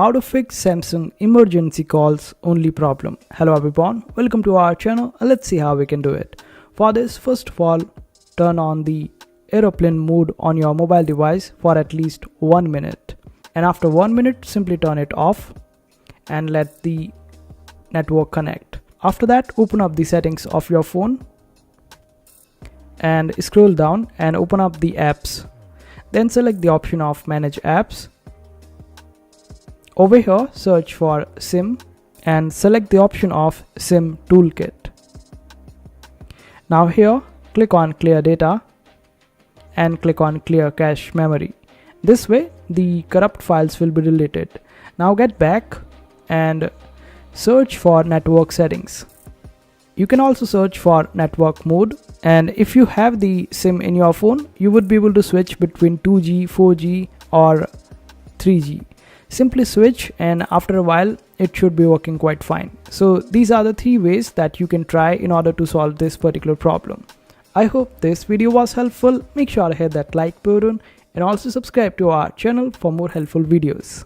how to fix Samsung emergency calls only problem. Hello everyone, welcome to our channel. Let's see how we can do it. For this, first of all, turn on the airplane mode on your mobile device for at least 1 minute. And after 1 minute, simply turn it off and let the network connect. After that, open up the settings of your phone and scroll down and open up the apps. Then select the option of manage apps. Over here, search for SIM and select the option of SIM toolkit. Now here, click on clear data and click on clear cache memory. This way, the corrupt files will be deleted. Now get back and search for network settings. You can also search for network mode, and if you have the SIM in your phone, you would be able to switch between 2G, 4G or 3G. Simply switch and after a while it should be working quite fine. So these are the 3 ways that you can try in order to solve this particular problem. I hope this video was helpful. Make sure to hit that like button and also subscribe to our channel for more helpful videos.